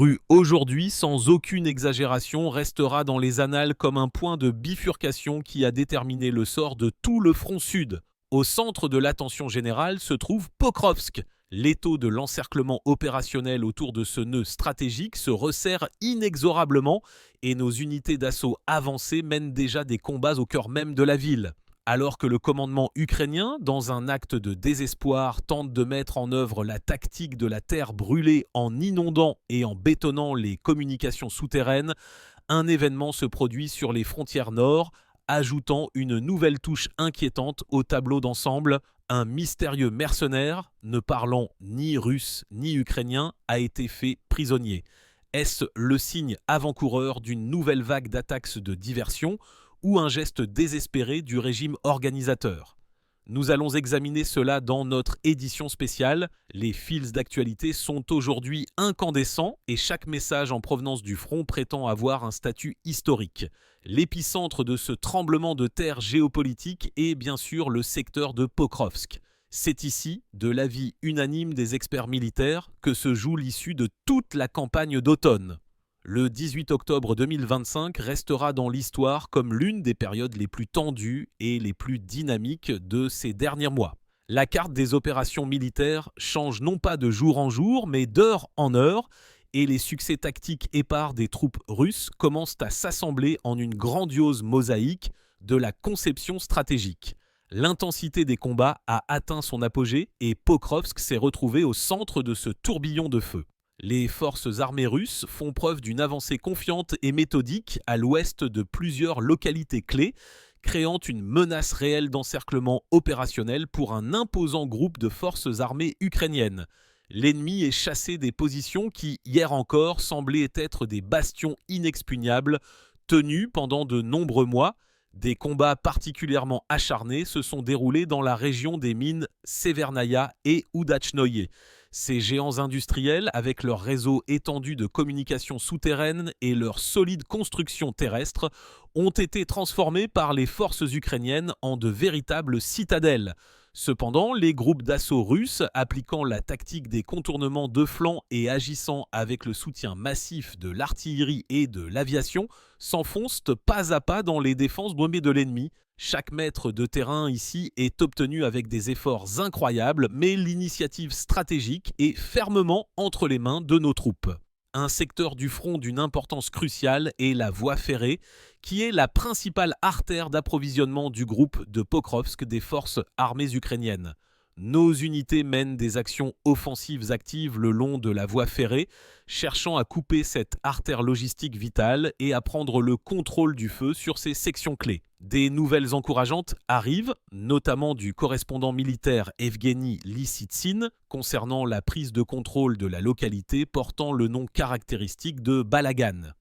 rue aujourd'hui, sans aucune exagération, restera dans les annales comme un point de bifurcation qui a déterminé le sort de tout le front sud. Au centre de l'attention générale se trouve Pokrovsk. L'étau de l'encerclement opérationnel autour de ce nœud stratégique se resserre inexorablement et nos unités d'assaut avancées mènent déjà des combats au cœur même de la ville. Alors que le commandement ukrainien, dans un acte de désespoir, tente de mettre en œuvre la tactique de la terre brûlée en inondant et en bétonnant les communications souterraines, un événement se produit sur les frontières nord, ajoutant une nouvelle touche inquiétante au tableau d'ensemble. Un mystérieux mercenaire, ne parlant ni russe ni ukrainien, a été fait prisonnier. Est-ce le signe avant-coureur d'une nouvelle vague d'attaques de diversion ou un geste désespéré du régime organisateur? Nous allons examiner cela dans notre édition spéciale. Les fils d'actualité sont aujourd'hui incandescents et chaque message en provenance du front prétend avoir un statut historique. L'épicentre de ce tremblement de terre géopolitique est bien sûr le secteur de Pokrovsk. C'est ici, de l'avis unanime des experts militaires, que se joue l'issue de toute la campagne d'automne. Le 18 octobre 2025 restera dans l'histoire comme l'une des périodes les plus tendues et les plus dynamiques de ces derniers mois. La carte des opérations militaires change non pas de jour en jour, mais d'heure en heure, et les succès tactiques épars des troupes russes commencent à s'assembler en une grandiose mosaïque de la conception stratégique. L'intensité des combats a atteint son apogée et Pokrovsk s'est retrouvé au centre de ce tourbillon de feu. Les forces armées russes font preuve d'une avancée confiante et méthodique à l'ouest de plusieurs localités clés, créant une menace réelle d'encerclement opérationnel pour un imposant groupe de forces armées ukrainiennes. L'ennemi est chassé des positions qui, hier encore, semblaient être des bastions inexpugnables, tenus pendant de nombreux mois. Des combats particulièrement acharnés se sont déroulés dans la région des mines Severnaya et Udachnoye. Ces géants industriels, avec leur réseau étendu de communications souterraines et leur solide construction terrestre, ont été transformés par les forces ukrainiennes en de véritables citadelles. Cependant, les groupes d'assaut russes, appliquant la tactique des contournements de flanc et agissant avec le soutien massif de l'artillerie et de l'aviation, s'enfoncent pas à pas dans les défenses bombées de l'ennemi. Chaque mètre de terrain ici est obtenu avec des efforts incroyables, mais l'initiative stratégique est fermement entre les mains de nos troupes. Un secteur du front d'une importance cruciale est la voie ferrée, qui est la principale artère d'approvisionnement du groupe de Pokrovsk des forces armées ukrainiennes. Nos unités mènent des actions offensives actives le long de la voie ferrée, cherchant à couper cette artère logistique vitale et à prendre le contrôle du feu sur ces sections clés. Des nouvelles encourageantes arrivent, notamment du correspondant militaire Evgeny Lissitsyn, concernant la prise de contrôle de la localité portant le nom caractéristique de Balagan.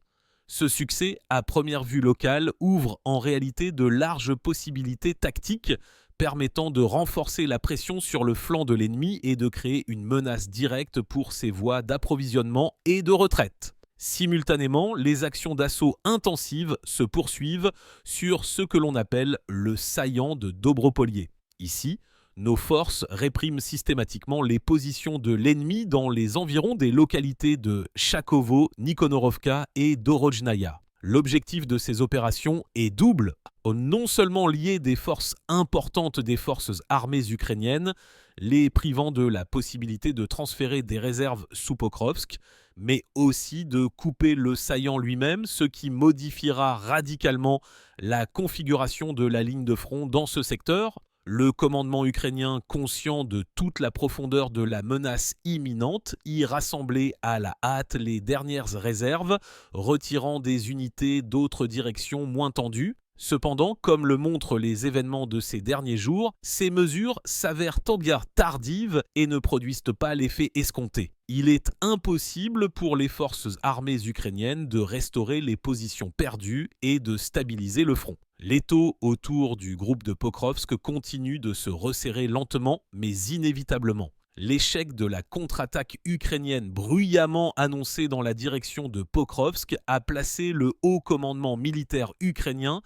Ce succès, à première vue locale, ouvre en réalité de larges possibilités tactiques permettant de renforcer la pression sur le flanc de l'ennemi et de créer une menace directe pour ses voies d'approvisionnement et de retraite. Simultanément, les actions d'assaut intensives se poursuivent sur ce que l'on appelle le saillant de Dobropoliye. Ici, nos forces répriment systématiquement les positions de l'ennemi dans les environs des localités de Chakovo, Nikonorovka et Dorojnaya. L'objectif de ces opérations est double, non seulement lier des forces importantes des forces armées ukrainiennes, les privant de la possibilité de transférer des réserves sous Pokrovsk, mais aussi de couper le saillant lui-même, ce qui modifiera radicalement la configuration de la ligne de front dans ce secteur. Le commandement ukrainien, conscient de toute la profondeur de la menace imminente, y rassemblait à la hâte les dernières réserves, retirant des unités d'autres directions moins tendues. Cependant, comme le montrent les événements de ces derniers jours, ces mesures s'avèrent tant bien tardives et ne produisent pas l'effet escompté. Il est impossible pour les forces armées ukrainiennes de restaurer les positions perdues et de stabiliser le front. L'étau autour du groupe de Pokrovsk continue de se resserrer lentement mais inévitablement. L'échec de la contre-attaque ukrainienne bruyamment annoncée dans la direction de Pokrovsk a placé le haut commandement militaire ukrainien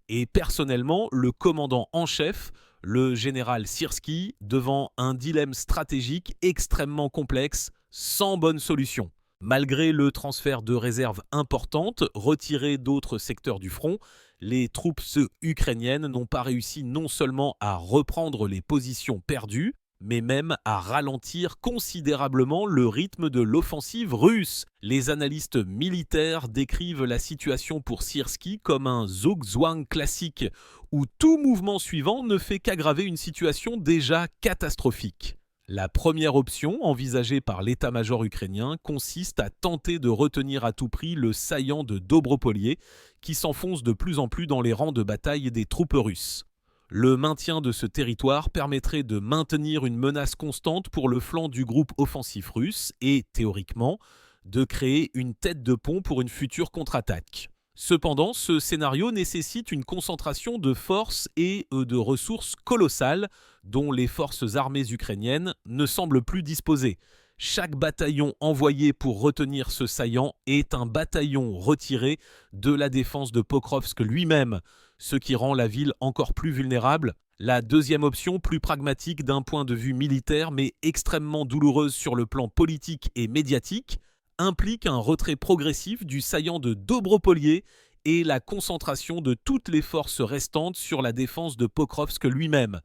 et personnellement le commandant en chef, le général Syrski, devant un dilemme stratégique extrêmement complexe, sans bonne solution. Malgré le transfert de réserves importantes retirées d'autres secteurs du front, les troupes ukrainiennes n'ont pas réussi non seulement à reprendre les positions perdues, mais même à ralentir considérablement le rythme de l'offensive russe. Les analystes militaires décrivent la situation pour Syrski comme un zugzwang classique, où tout mouvement suivant ne fait qu'aggraver une situation déjà catastrophique. La première option envisagée par l'état-major ukrainien consiste à tenter de retenir à tout prix le saillant de Dobropolie, qui s'enfonce de plus en plus dans les rangs de bataille des troupes russes. Le maintien de ce territoire permettrait de maintenir une menace constante pour le flanc du groupe offensif russe et, théoriquement, de créer une tête de pont pour une future contre-attaque. Cependant, ce scénario nécessite une concentration de forces et de ressources colossales dont les forces armées ukrainiennes ne semblent plus disposer. Chaque bataillon envoyé pour retenir ce saillant est un bataillon retiré de la défense de Pokrovsk lui-même, ce qui rend la ville encore plus vulnérable. La deuxième option, plus pragmatique d'un point de vue militaire mais extrêmement douloureuse sur le plan politique et médiatique, implique un retrait progressif du saillant de Dobropolie et la concentration de toutes les forces restantes sur la défense de Pokrovsk lui-même.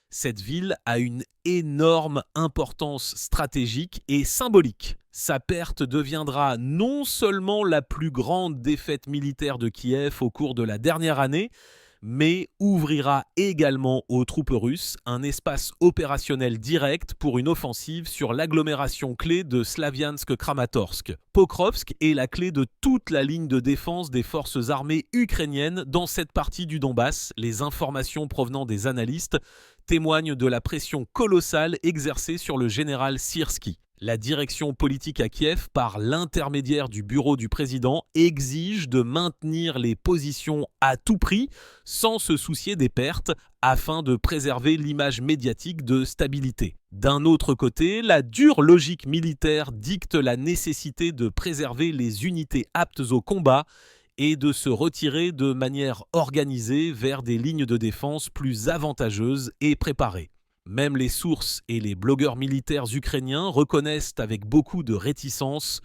Cette ville a une énorme importance stratégique et symbolique. Sa perte deviendra non seulement la plus grande défaite militaire de Kiev au cours de la dernière année, mais ouvrira également aux troupes russes un espace opérationnel direct pour une offensive sur l'agglomération clé de Slaviansk-Kramatorsk. Pokrovsk est la clé de toute la ligne de défense des forces armées ukrainiennes dans cette partie du Donbass. Les informations provenant des analystes témoignent de la pression colossale exercée sur le général Syrski. La direction politique à Kiev, par l'intermédiaire du bureau du président, exige de maintenir les positions à tout prix, sans se soucier des pertes, afin de préserver l'image médiatique de stabilité. D'un autre côté, la dure logique militaire dicte la nécessité de préserver les unités aptes au combat et de se retirer de manière organisée vers des lignes de défense plus avantageuses et préparées. Même les sources et les blogueurs militaires ukrainiens reconnaissent avec beaucoup de réticence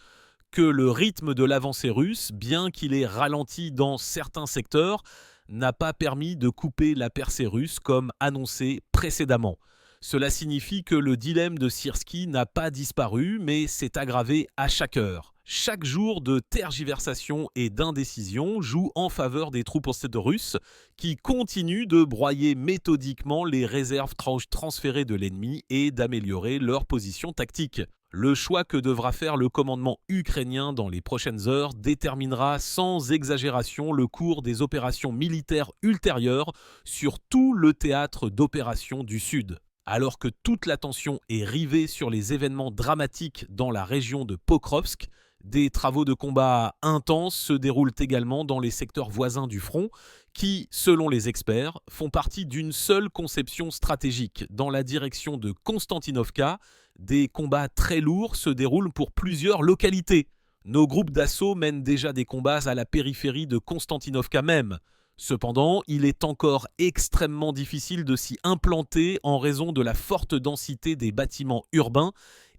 que le rythme de l'avancée russe, bien qu'il ait ralenti dans certains secteurs, n'a pas permis de couper la percée russe comme annoncé précédemment. Cela signifie que le dilemme de Syrski n'a pas disparu, mais s'est aggravé à chaque heure. Chaque jour de tergiversation et d'indécision joue en faveur des troupes russes qui continuent de broyer méthodiquement les réserves transférées de l'ennemi et d'améliorer leur position tactique. Le choix que devra faire le commandement ukrainien dans les prochaines heures déterminera sans exagération le cours des opérations militaires ultérieures sur tout le théâtre d'opérations du Sud. Alors que toute l'attention est rivée sur les événements dramatiques dans la région de Pokrovsk, des travaux de combat intenses se déroulent également dans les secteurs voisins du front qui, selon les experts, font partie d'une seule conception stratégique. Dans la direction de Konstantinovka, des combats très lourds se déroulent pour plusieurs localités. Nos groupes d'assaut mènent déjà des combats à la périphérie de Konstantinovka même. Cependant, il est encore extrêmement difficile de s'y implanter en raison de la forte densité des bâtiments urbains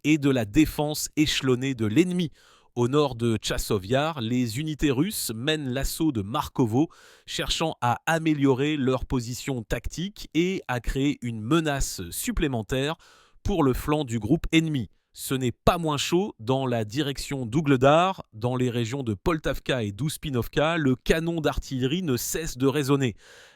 et de la défense échelonnée de l'ennemi. Au nord de Tchassov Yar, les unités russes mènent l'assaut de Markovo, cherchant à améliorer leur position tactique et à créer une menace supplémentaire pour le flanc du groupe ennemi. Ce n'est pas moins chaud dans la direction d'Ougledar, dans les régions de Poltavka et d'Uspinovka, le canon d'artillerie ne cesse de résonner.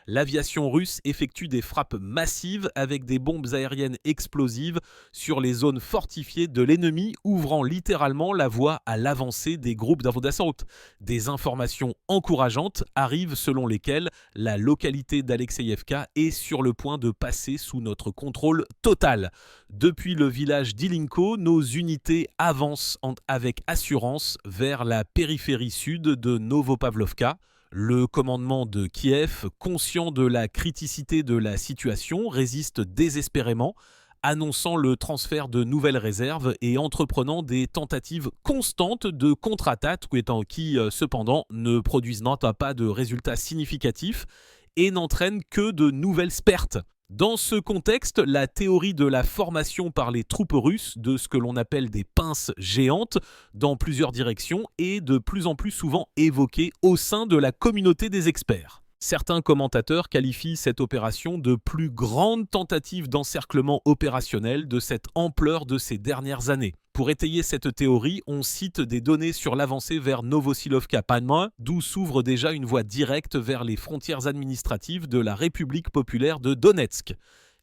L'aviation russe effectue des frappes massives avec des bombes aériennes explosives sur les zones fortifiées de l'ennemi, ouvrant littéralement la voie à l'avancée des groupes d'assaut. Des informations encourageantes arrivent selon lesquelles la localité d'Alexeyevka est sur le point de passer sous notre contrôle total. Depuis le village d'Ilinko, nos unités avancent avec assurance vers la périphérie sud de Novopavlovka. Le commandement de Kiev, conscient de la criticité de la situation, résiste désespérément, annonçant le transfert de nouvelles réserves et entreprenant des tentatives constantes de contre-attaque qui, cependant, ne produisent pas de résultats significatifs et n'entraînent que de nouvelles pertes. Dans ce contexte, la théorie de la formation par les troupes russes de ce que l'on appelle des pinces géantes dans plusieurs directions est de plus en plus souvent évoquée au sein de la communauté des experts. Certains commentateurs qualifient cette opération de plus grande tentative d'encerclement opérationnel de cette ampleur de ces dernières années. Pour étayer cette théorie, on cite des données sur l'avancée vers Novosilovka-Panma, d'où s'ouvre déjà une voie directe vers les frontières administratives de la République populaire de Donetsk.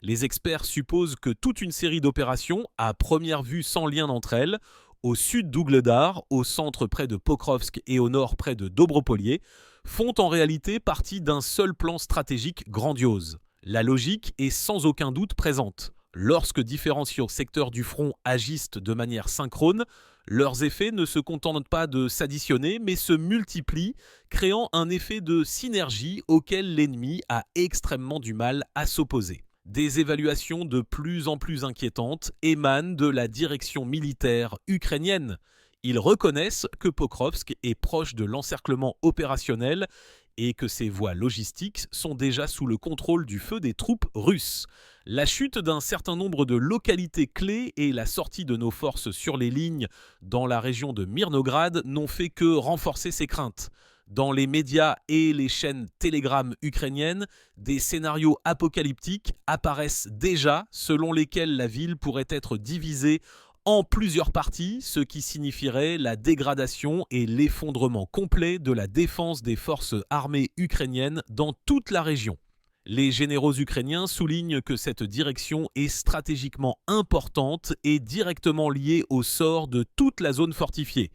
Les experts supposent que toute une série d'opérations, à première vue sans lien entre elles, au sud d'Ougledar, au centre près de Pokrovsk et au nord près de Dobropolier, font en réalité partie d'un seul plan stratégique grandiose. La logique est sans aucun doute présente. Lorsque différents secteurs du front agissent de manière synchrone, leurs effets ne se contentent pas de s'additionner, mais se multiplient, créant un effet de synergie auquel l'ennemi a extrêmement du mal à s'opposer. Des évaluations de plus en plus inquiétantes émanent de la direction militaire ukrainienne. Ils reconnaissent que Pokrovsk est proche de l'encerclement opérationnel et que ses voies logistiques sont déjà sous le contrôle du feu des troupes russes. La chute d'un certain nombre de localités clés et la sortie de nos forces sur les lignes dans la région de Mirnograd n'ont fait que renforcer ces craintes. Dans les médias et les chaînes Telegram ukrainiennes, des scénarios apocalyptiques apparaissent déjà selon lesquels la ville pourrait être divisée en plusieurs parties, ce qui signifierait la dégradation et l'effondrement complet de la défense des forces armées ukrainiennes dans toute la région. Les généraux ukrainiens soulignent que cette direction est stratégiquement importante et directement liée au sort de toute la zone fortifiée,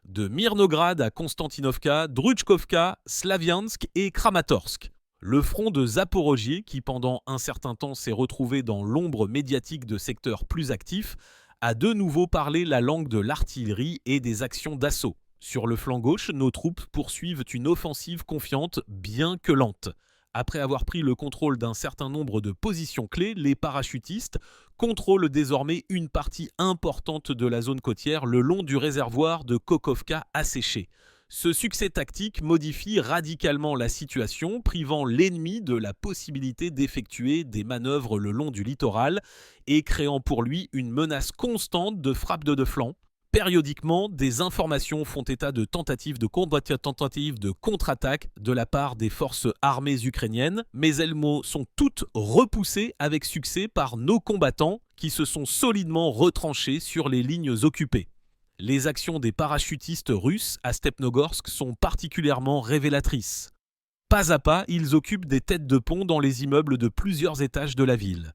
de Mirnograd à Konstantinovka, Drutchkovka, Slaviansk et Kramatorsk. Le front de Zaporogie, qui pendant un certain temps s'est retrouvé dans l'ombre médiatique de secteurs plus actifs, a de nouveau parlé la langue de l'artillerie et des actions d'assaut. Sur le flanc gauche, nos troupes poursuivent une offensive confiante, bien que lente. Après avoir pris le contrôle d'un certain nombre de positions clés, les parachutistes contrôlent désormais une partie importante de la zone côtière le long du réservoir de Kokovka asséché. Ce succès tactique modifie radicalement la situation, privant l'ennemi de la possibilité d'effectuer des manœuvres le long du littoral et créant pour lui une menace constante de frappes de flanc. Périodiquement, des informations font état de tentatives de contre-attaque de la part des forces armées ukrainiennes, mais elles sont toutes repoussées avec succès par nos combattants qui se sont solidement retranchés sur les lignes occupées. Les actions des parachutistes russes à Stepnogorsk sont particulièrement révélatrices. Pas à pas, ils occupent des têtes de pont dans les immeubles de plusieurs étages de la ville.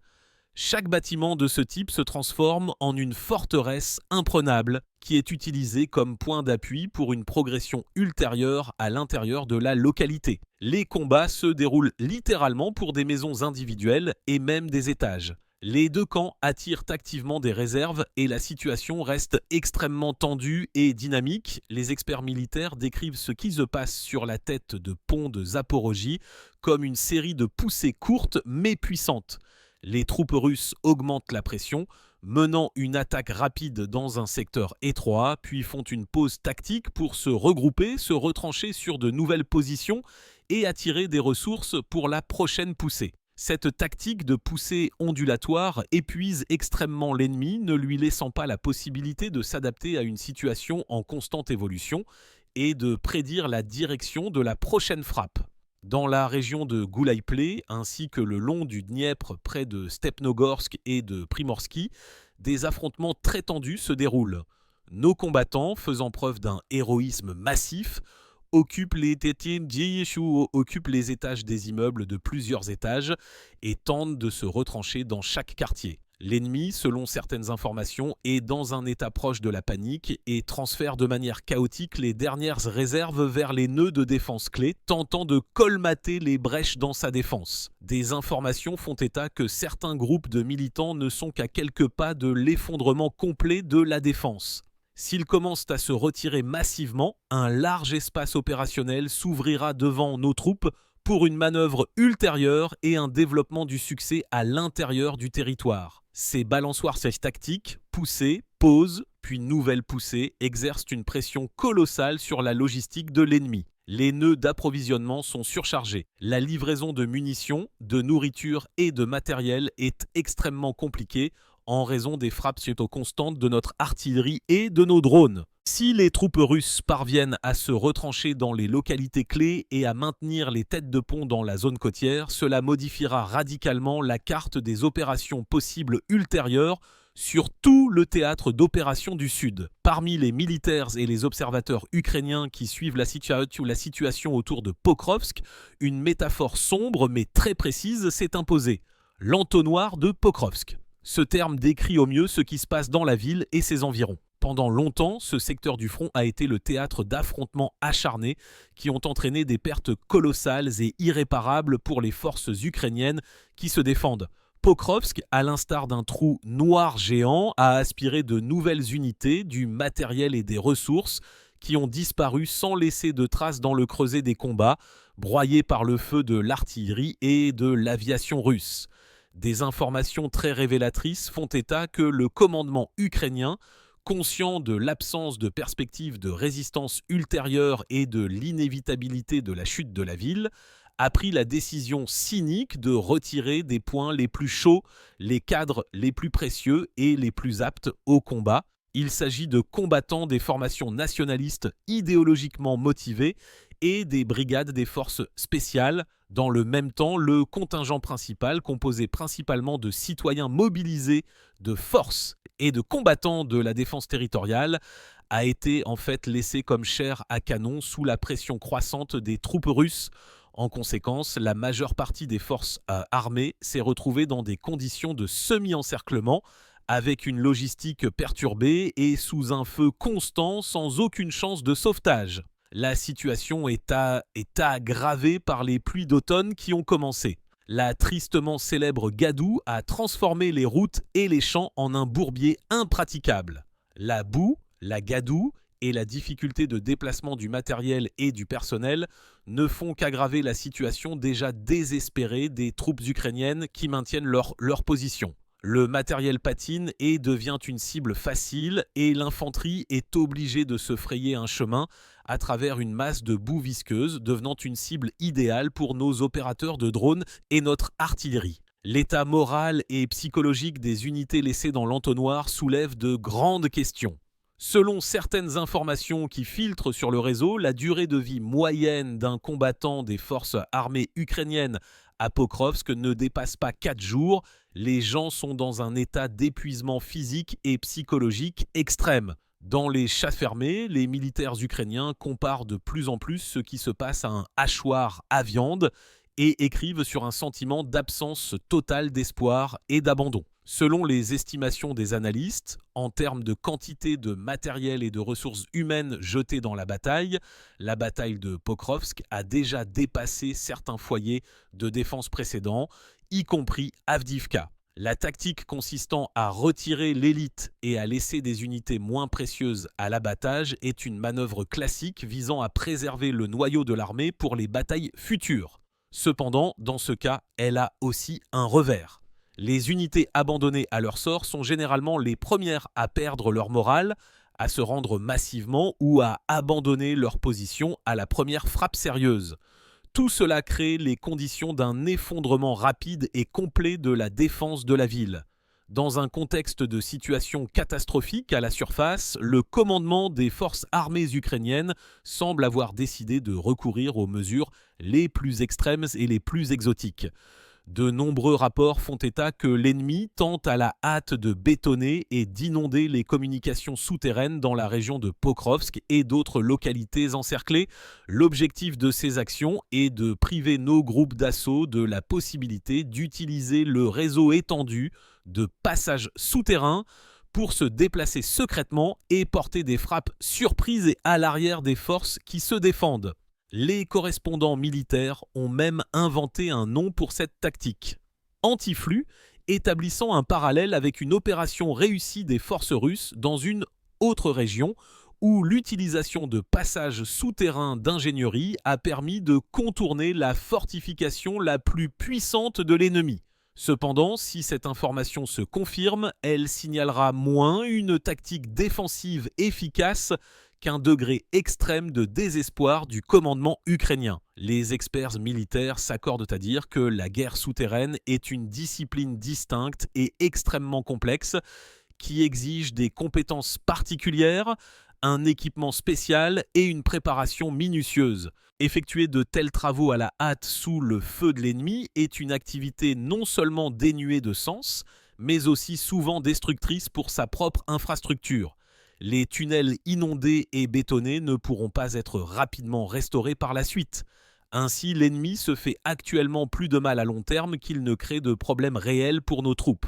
Chaque bâtiment de ce type se transforme en une forteresse imprenable qui est utilisée comme point d'appui pour une progression ultérieure à l'intérieur de la localité. Les combats se déroulent littéralement pour des maisons individuelles et même des étages. Les deux camps attirent activement des réserves et la situation reste extrêmement tendue et dynamique. Les experts militaires décrivent ce qui se passe sur la tête de pont de Zaporogie comme une série de poussées courtes mais puissantes. Les troupes russes augmentent la pression, menant une attaque rapide dans un secteur étroit, puis font une pause tactique pour se regrouper, se retrancher sur de nouvelles positions et attirer des ressources pour la prochaine poussée. Cette tactique de poussée ondulatoire épuise extrêmement l'ennemi, ne lui laissant pas la possibilité de s'adapter à une situation en constante évolution et de prédire la direction de la prochaine frappe. Dans la région de Goulaïple, ainsi que le long du Dniepr près de Stepnogorsk et de Primorsky, des affrontements très tendus se déroulent. Nos combattants, faisant preuve d'un héroïsme massif, occupent les étages des immeubles de plusieurs étages et tentent de se retrancher dans chaque quartier. L'ennemi, selon certaines informations, est dans un état proche de la panique et transfère de manière chaotique les dernières réserves vers les nœuds de défense clés, tentant de colmater les brèches dans sa défense. Des informations font état que certains groupes de militants ne sont qu'à quelques pas de l'effondrement complet de la défense. S'ils commencent à se retirer massivement, un large espace opérationnel s'ouvrira devant nos troupes pour une manœuvre ultérieure et un développement du succès à l'intérieur du territoire. Ces balançoires tactiques, poussées, pauses, puis nouvelles poussées, exercent une pression colossale sur la logistique de l'ennemi. Les nœuds d'approvisionnement sont surchargés. La livraison de munitions, de nourriture et de matériel est extrêmement compliquée en raison des frappes constantes de notre artillerie et de nos drones. Si les troupes russes parviennent à se retrancher dans les localités clés et à maintenir les têtes de pont dans la zone côtière, cela modifiera radicalement la carte des opérations possibles ultérieures sur tout le théâtre d'opération du Sud. Parmi les militaires et les observateurs ukrainiens qui suivent la situation autour de Pokrovsk, une métaphore sombre mais très précise s'est imposée. L'entonnoir de Pokrovsk. Ce terme décrit au mieux ce qui se passe dans la ville et ses environs. Pendant longtemps, ce secteur du front a été le théâtre d'affrontements acharnés qui ont entraîné des pertes colossales et irréparables pour les forces ukrainiennes qui se défendent. Pokrovsk, à l'instar d'un trou noir géant, a aspiré de nouvelles unités, du matériel et des ressources qui ont disparu sans laisser de traces dans le creuset des combats, broyés par le feu de l'artillerie et de l'aviation russe. Des informations très révélatrices font état que le commandement ukrainien, conscient de l'absence de perspective de résistance ultérieure et de l'inévitabilité de la chute de la ville, a pris la décision cynique de retirer des points les plus chauds, les cadres les plus précieux et les plus aptes au combat. Il s'agit de combattants des formations nationalistes idéologiquement motivées et des brigades des forces spéciales. Dans le même temps, le contingent principal, composé principalement de citoyens mobilisés, de forces et de combattants de la défense territoriale, a été en fait laissé comme chair à canon sous la pression croissante des troupes russes. En conséquence, la majeure partie des forces armées s'est retrouvée dans des conditions de semi-encerclement, avec une logistique perturbée et sous un feu constant sans aucune chance de sauvetage. La situation est aggravée par les pluies d'automne qui ont commencé. La tristement célèbre gadoue a transformé les routes et les champs en un bourbier impraticable. La boue, la gadoue et la difficulté de déplacement du matériel et du personnel ne font qu'aggraver la situation déjà désespérée des troupes ukrainiennes qui maintiennent leur position. Le matériel patine et devient une cible facile et l'infanterie est obligée de se frayer un chemin à travers une masse de boue visqueuse, devenant une cible idéale pour nos opérateurs de drones et notre artillerie. L'état moral et psychologique des unités laissées dans l'entonnoir soulève de grandes questions. Selon certaines informations qui filtrent sur le réseau, la durée de vie moyenne d'un combattant des forces armées ukrainiennes à Pokrovsk ne dépasse pas 4 jours. Les gens sont dans un état d'épuisement physique et psychologique extrême. Dans les chats fermés, les militaires ukrainiens comparent de plus en plus ce qui se passe à un hachoir à viande et écrivent sur un sentiment d'absence totale d'espoir et d'abandon. Selon les estimations des analystes, en termes de quantité de matériel et de ressources humaines jetées dans la bataille de Pokrovsk a déjà dépassé certains foyers de défense précédents, y compris Avdiivka. La tactique consistant à retirer l'élite et à laisser des unités moins précieuses à l'abattage est une manœuvre classique visant à préserver le noyau de l'armée pour les batailles futures. Cependant, dans ce cas, elle a aussi un revers. Les unités abandonnées à leur sort sont généralement les premières à perdre leur morale, à se rendre massivement ou à abandonner leur position à la première frappe sérieuse. Tout cela crée les conditions d'un effondrement rapide et complet de la défense de la ville. Dans un contexte de situation catastrophique à la surface, le commandement des forces armées ukrainiennes semble avoir décidé de recourir aux mesures les plus extrêmes et les plus exotiques. De nombreux rapports font état que l'ennemi tente à la hâte de bétonner et d'inonder les communications souterraines dans la région de Pokrovsk et d'autres localités encerclées. L'objectif de ces actions est de priver nos groupes d'assaut de la possibilité d'utiliser le réseau étendu de passages souterrains pour se déplacer secrètement et porter des frappes surprises et à l'arrière des forces qui se défendent. Les correspondants militaires ont même inventé un nom pour cette tactique. Antiflux, établissant un parallèle avec une opération réussie des forces russes dans une autre région où l'utilisation de passages souterrains d'ingénierie a permis de contourner la fortification la plus puissante de l'ennemi. Cependant, si cette information se confirme, elle signalera moins une tactique défensive efficace qu'un degré extrême de désespoir du commandement ukrainien. Les experts militaires s'accordent à dire que la guerre souterraine est une discipline distincte et extrêmement complexe qui exige des compétences particulières, un équipement spécial et une préparation minutieuse. Effectuer de tels travaux à la hâte sous le feu de l'ennemi est une activité non seulement dénuée de sens, mais aussi souvent destructrice pour sa propre infrastructure. Les tunnels inondés et bétonnés ne pourront pas être rapidement restaurés par la suite. Ainsi, l'ennemi se fait actuellement plus de mal à long terme qu'il ne crée de problèmes réels pour nos troupes.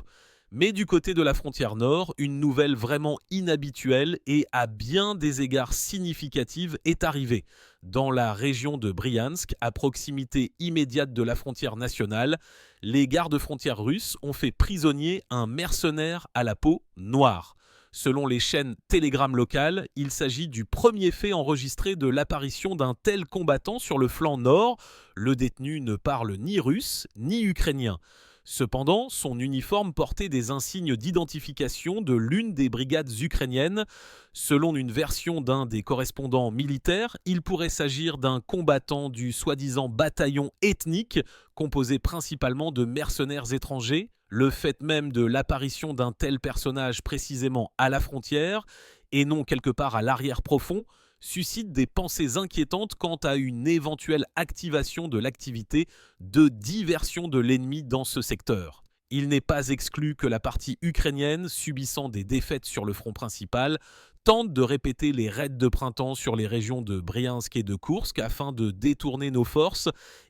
Mais du côté de la frontière nord, une nouvelle vraiment inhabituelle et à bien des égards significative est arrivée. Dans la région de Briansk, à proximité immédiate de la frontière nationale, les gardes-frontières russes ont fait prisonnier un mercenaire à la peau noire. Selon les chaînes Telegram locales, il s'agit du premier fait enregistré de l'apparition d'un tel combattant sur le flanc nord. Le détenu ne parle ni russe ni ukrainien. Cependant, son uniforme portait des insignes d'identification de l'une des brigades ukrainiennes. Selon une version d'un des correspondants militaires, il pourrait s'agir d'un combattant du soi-disant bataillon ethnique, composé principalement de mercenaires étrangers. Le fait même de l'apparition d'un tel personnage précisément à la frontière, et non quelque part à l'arrière profond, suscite des pensées inquiétantes quant à une éventuelle activation de l'activité de diversion de l'ennemi dans ce secteur. Il n'est pas exclu que la partie ukrainienne, subissant des défaites sur le front principal, tente de répéter les raids de printemps sur les régions de Briansk et de Koursk afin de détourner nos forces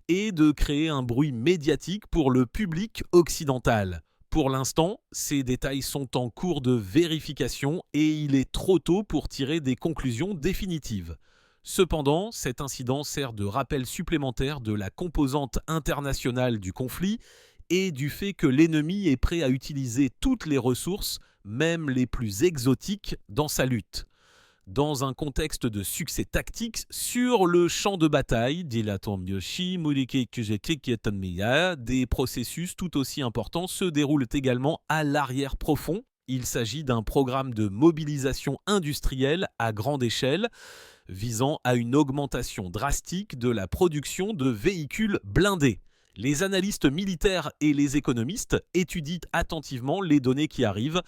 et de créer un bruit médiatique pour le public occidental. Pour l'instant, ces détails sont en cours de vérification et il est trop tôt pour tirer des conclusions définitives. Cependant, cet incident sert de rappel supplémentaire de la composante internationale du conflit et du fait que l'ennemi est prêt à utiliser toutes les ressources, même les plus exotiques, dans sa lutte. Dans un contexte de succès tactique sur le champ de bataille, des processus tout aussi importants se déroulent également à l'arrière profond. Il s'agit d'un programme de mobilisation industrielle à grande échelle visant à une augmentation drastique de la production de véhicules blindés. Les analystes militaires et les économistes étudient attentivement les données qui arrivent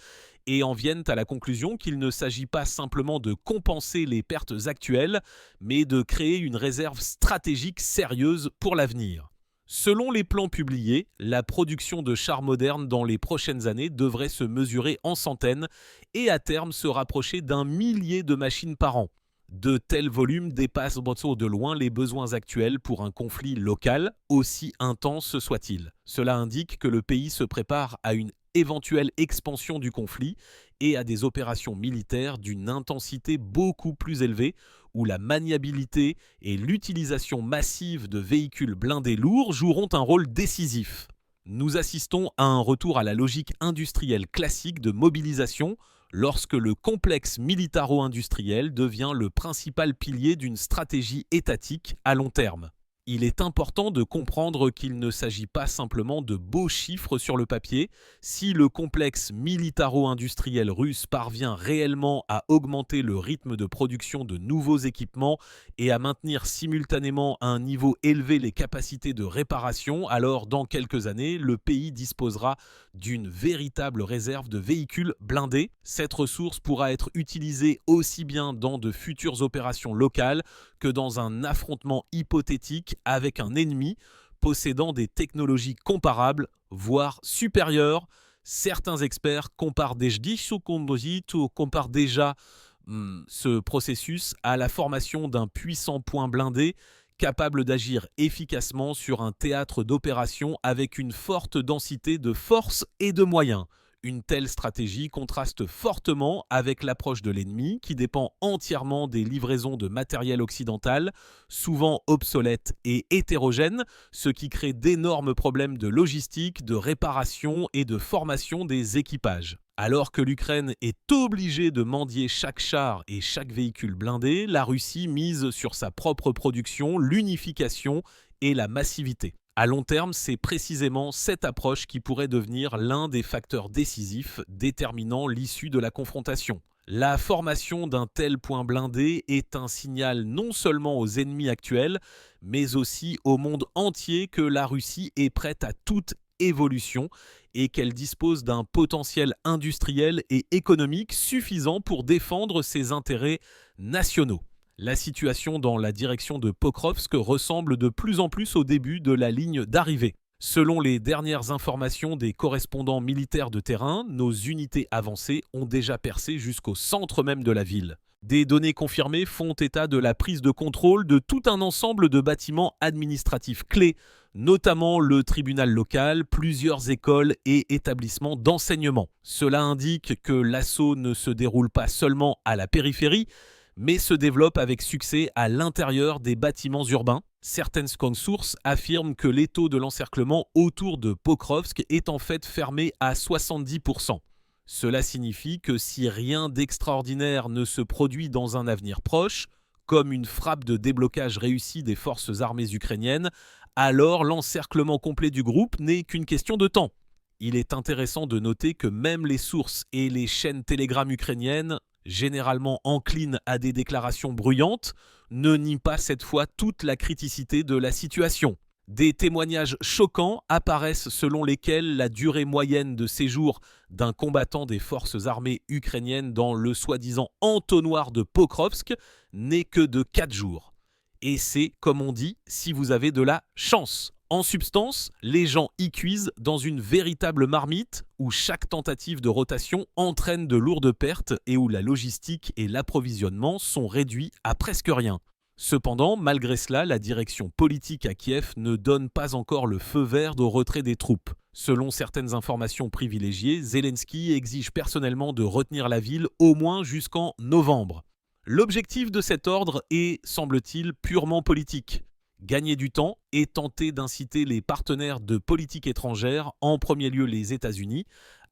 et en viennent à la conclusion qu'il ne s'agit pas simplement de compenser les pertes actuelles, mais de créer une réserve stratégique sérieuse pour l'avenir. Selon les plans publiés, la production de chars modernes dans les prochaines années devrait se mesurer en centaines et à terme se rapprocher d'1 millier de machines par an. De tels volumes dépassent de loin les besoins actuels pour un conflit local, aussi intense soit-il. Cela indique que le pays se prépare à une éventuelle expansion du conflit et à des opérations militaires d'une intensité beaucoup plus élevée, où la maniabilité et l'utilisation massive de véhicules blindés lourds joueront un rôle décisif. Nous assistons à un retour à la logique industrielle classique de mobilisation, lorsque le complexe militaro-industriel devient le principal pilier d'une stratégie étatique à long terme. Il est important de comprendre qu'il ne s'agit pas simplement de beaux chiffres sur le papier. Si le complexe militaro-industriel russe parvient réellement à augmenter le rythme de production de nouveaux équipements et à maintenir simultanément à un niveau élevé les capacités de réparation, alors dans quelques années, le pays disposera d'une véritable réserve de véhicules blindés. Cette ressource pourra être utilisée aussi bien dans de futures opérations locales que dans un affrontement hypothétique avec un ennemi possédant des technologies comparables, voire supérieures. Certains experts comparent déjà ce processus à la formation d'un puissant point blindé capable d'agir efficacement sur un théâtre d'opération avec une forte densité de force et de moyens. Une telle stratégie contraste fortement avec l'approche de l'ennemi qui dépend entièrement des livraisons de matériel occidental, souvent obsolètes et hétérogènes, ce qui crée d'énormes problèmes de logistique, de réparation et de formation des équipages. Alors que l'Ukraine est obligée de mendier chaque char et chaque véhicule blindé, la Russie mise sur sa propre production, l'unification et la massivité. À long terme, c'est précisément cette approche qui pourrait devenir l'un des facteurs décisifs déterminant l'issue de la confrontation. La formation d'un tel point blindé est un signal non seulement aux ennemis actuels, mais aussi au monde entier que la Russie est prête à toute évolution et qu'elle dispose d'un potentiel industriel et économique suffisant pour défendre ses intérêts nationaux. La situation dans la direction de Pokrovsk ressemble de plus en plus au début de la ligne d'arrivée. Selon les dernières informations des correspondants militaires de terrain, nos unités avancées ont déjà percé jusqu'au centre même de la ville. Des données confirmées font état de la prise de contrôle de tout un ensemble de bâtiments administratifs clés, notamment le tribunal local, plusieurs écoles et établissements d'enseignement. Cela indique que l'assaut ne se déroule pas seulement à la périphérie, mais se développe avec succès à l'intérieur des bâtiments urbains. Certaines sources affirment que l'étau de l'encerclement autour de Pokrovsk est en fait fermé à 70%. Cela signifie que si rien d'extraordinaire ne se produit dans un avenir proche, comme une frappe de déblocage réussie des forces armées ukrainiennes, alors l'encerclement complet du groupe n'est qu'une question de temps. Il est intéressant de noter que même les sources et les chaînes Telegram ukrainiennes, généralement enclines à des déclarations bruyantes, ne nient pas cette fois toute la criticité de la situation. Des témoignages choquants apparaissent selon lesquels la durée moyenne de séjour d'un combattant des forces armées ukrainiennes dans le soi-disant entonnoir de Pokrovsk n'est que de 4 jours. Et c'est, comme on dit, si vous avez de la chance. En substance, les gens y cuisent dans une véritable marmite où chaque tentative de rotation entraîne de lourdes pertes et où la logistique et l'approvisionnement sont réduits à presque rien. Cependant, malgré cela, la direction politique à Kiev ne donne pas encore le feu vert au retrait des troupes. Selon certaines informations privilégiées, Zelensky exige personnellement de retenir la ville au moins jusqu'en novembre. L'objectif de cet ordre est, semble-t-il, purement politique. Gagner du temps et tenter d'inciter les partenaires de politique étrangère, en premier lieu les États-Unis,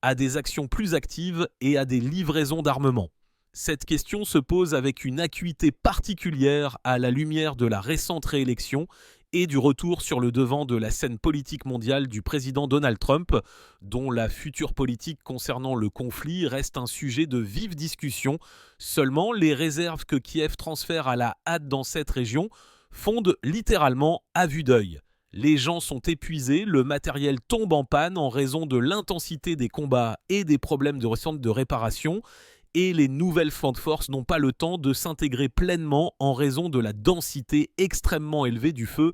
à des actions plus actives et à des livraisons d'armement. Cette question se pose avec une acuité particulière à la lumière de la récente réélection et du retour sur le devant de la scène politique mondiale du président Donald Trump, dont la future politique concernant le conflit reste un sujet de vive discussion. Seulement, les réserves que Kiev transfère à la hâte dans cette région fondent littéralement à vue d'œil. Les gens sont épuisés, le matériel tombe en panne en raison de l'intensité des combats et des problèmes de réparation, et les nouvelles flancs de force n'ont pas le temps de s'intégrer pleinement en raison de la densité extrêmement élevée du feu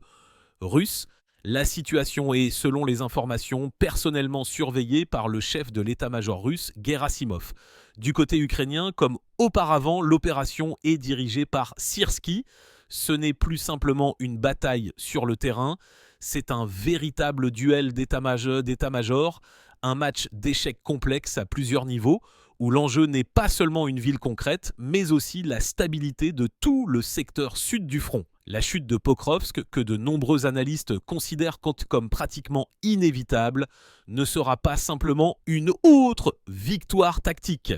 russe. La situation est, selon les informations, personnellement surveillée par le chef de l'état-major russe, Gerasimov. Du côté ukrainien, comme auparavant, l'opération est dirigée par Syrski. Ce n'est plus simplement une bataille sur le terrain, c'est un véritable duel d'état-major, un match d'échecs complexe à plusieurs niveaux, où l'enjeu n'est pas seulement une ville concrète, mais aussi la stabilité de tout le secteur sud du front. La chute de Pokrovsk, que de nombreux analystes considèrent comme pratiquement inévitable, ne sera pas simplement une autre victoire tactique.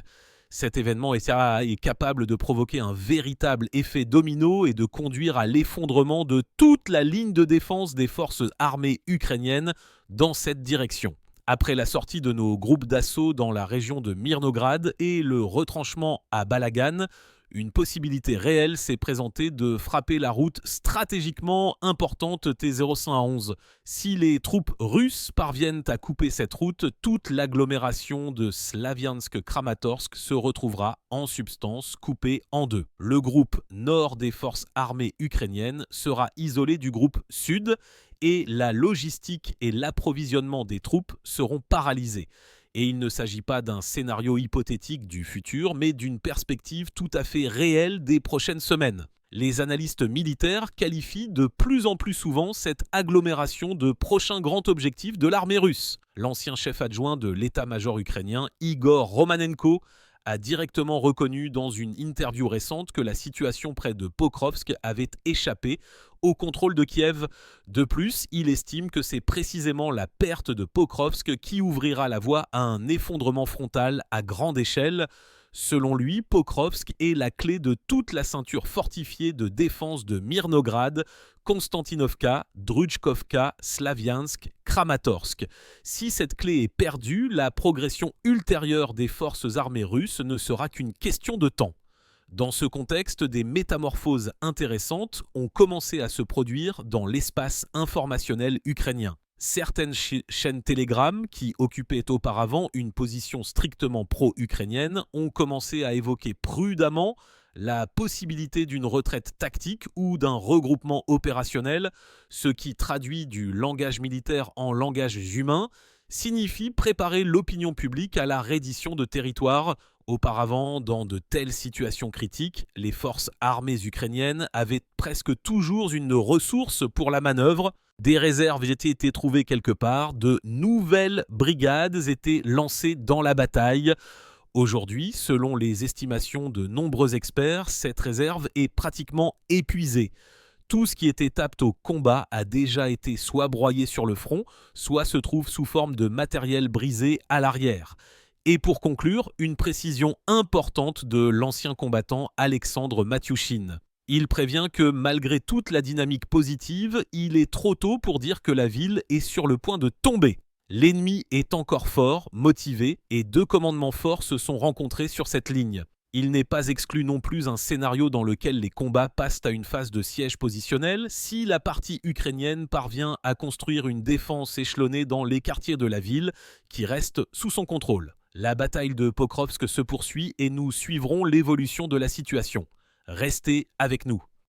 Cet événement est capable de provoquer un véritable effet domino et de conduire à l'effondrement de toute la ligne de défense des forces armées ukrainiennes dans cette direction. Après la sortie de nos groupes d'assaut dans la région de Mirnograd et le retranchement à Balagan, une possibilité réelle s'est présentée de frapper la route stratégiquement importante T-0511. Si les troupes russes parviennent à couper cette route, toute l'agglomération de Slaviansk-Kramatorsk se retrouvera en substance coupée en deux. Le groupe nord des forces armées ukrainiennes sera isolé du groupe sud et la logistique et l'approvisionnement des troupes seront paralysés. Et il ne s'agit pas d'un scénario hypothétique du futur, mais d'une perspective tout à fait réelle des prochaines semaines. Les analystes militaires qualifient de plus en plus souvent cette agglomération de prochain grand objectif de l'armée russe. L'ancien chef adjoint de l'état-major ukrainien, Igor Romanenko, a directement reconnu dans une interview récente que la situation près de Pokrovsk avait échappé au contrôle de Kiev. De plus, il estime que c'est précisément la perte de Pokrovsk qui ouvrira la voie à un effondrement frontal à grande échelle. Selon lui, Pokrovsk est la clé de toute la ceinture fortifiée de défense de Mirnograd, Konstantinovka, Drutchkovka, Slaviansk, Kramatorsk. Si cette clé est perdue, la progression ultérieure des forces armées russes ne sera qu'une question de temps. Dans ce contexte, des métamorphoses intéressantes ont commencé à se produire dans l'espace informationnel ukrainien. Certaines chaînes Telegram, qui occupaient auparavant une position strictement pro-ukrainienne, ont commencé à évoquer prudemment la possibilité d'une retraite tactique ou d'un regroupement opérationnel, ce qui traduit du langage militaire en langage humain, signifie préparer l'opinion publique à la reddition de territoires. Auparavant, dans de telles situations critiques, les forces armées ukrainiennes avaient presque toujours une ressource pour la manœuvre. Des réserves étaient été trouvées quelque part, de nouvelles brigades étaient lancées dans la bataille. Aujourd'hui, selon les estimations de nombreux experts, cette réserve est pratiquement épuisée. Tout ce qui était apte au combat a déjà été soit broyé sur le front, soit se trouve sous forme de matériel brisé à l'arrière. Et pour conclure, une précision importante de l'ancien combattant Alexandre Matyushine. Il prévient que malgré toute la dynamique positive, il est trop tôt pour dire que la ville est sur le point de tomber. L'ennemi est encore fort, motivé, et 2 commandements forts se sont rencontrés sur cette ligne. Il n'est pas exclu non plus un scénario dans lequel les combats passent à une phase de siège positionnel si la partie ukrainienne parvient à construire une défense échelonnée dans les quartiers de la ville qui restent sous son contrôle. La bataille de Pokrovsk se poursuit et nous suivrons l'évolution de la situation. Restez avec nous.